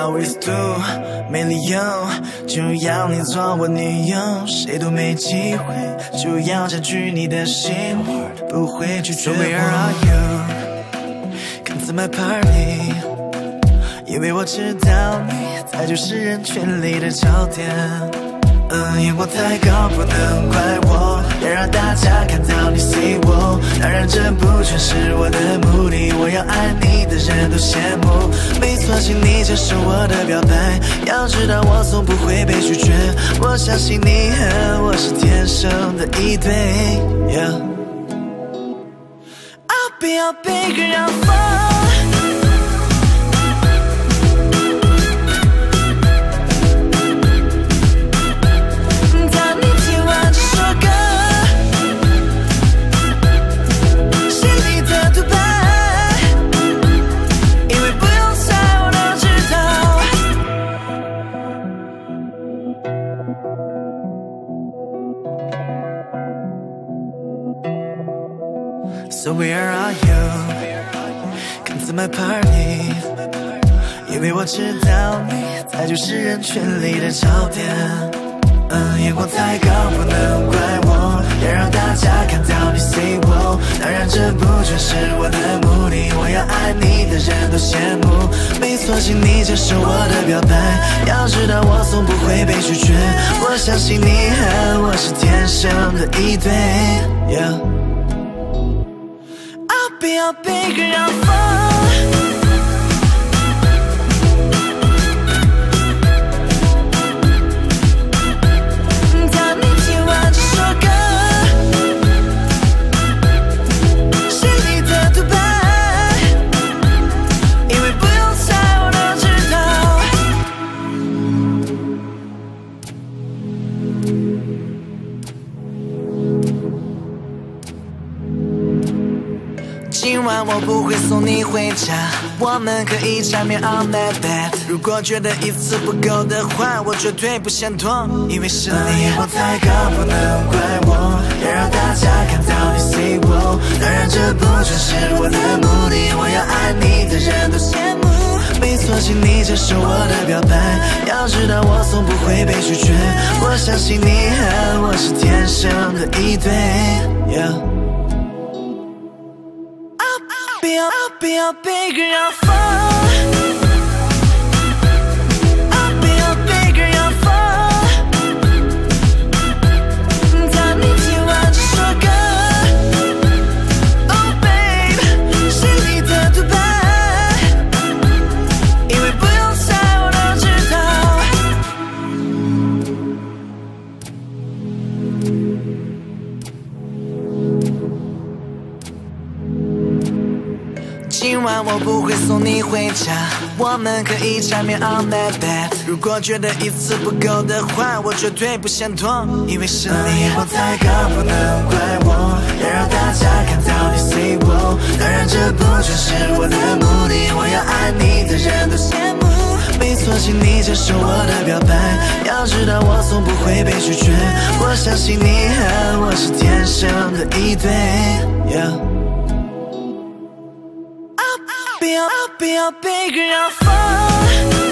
always do， 没理由就要你做我女友，谁都没机会就要占据你的心，不会拒绝我。So where are you？ Come to my party， 因为我知道你才就是人群里的焦点。眼光太高不能怪我，别让大家看到你 see 我。当然这不全是我的目的，我要爱你的人都羡慕。没错，请你接受我的表白，要知道我从不会被拒绝。我相信你和我是天生的一对。I'll be girl， 让风。So where are you? Come to my party， 因为我知道你才就是人群里的焦点。眼光太高不能怪我，别让大家看到你 say 我。当然这不全是我的目的，我要爱你的人都羡慕。没错，请你接受我的表白，要知道我从不会被拒绝。我相信你和我是天生的一对。I'll be girl， 让风。今晚我不会送你回家，我们可以缠绵 on my bed。如果觉得一次不够的话，我绝对不嫌多，因为是你。眼光太高不能怪我，别让大家看到你 say 我。当然这不全是我的目的，我要爱你的人都羡慕。没错，请你接受我的表白，要知道我从不会被拒绝。我相信你和我是天生的一对。I'll be girl， 让风。I'll be girl， 让风。当你听完这首歌 ，Oh babe， 心里的独白，因为不用猜我都知道。今晚我不会送你回家，我们可以缠绵 on my bed。如果觉得一次不够的话，我绝对不嫌多，因为是你。眼光太高不能怪我，别让大家看到你 say 我。当然这不全是我的目的，我要爱你的人都羡慕。没错，请你接受我的表白，要知道我从不会被拒绝。我相信你和我是天生的一对。I'll be girl， 让风。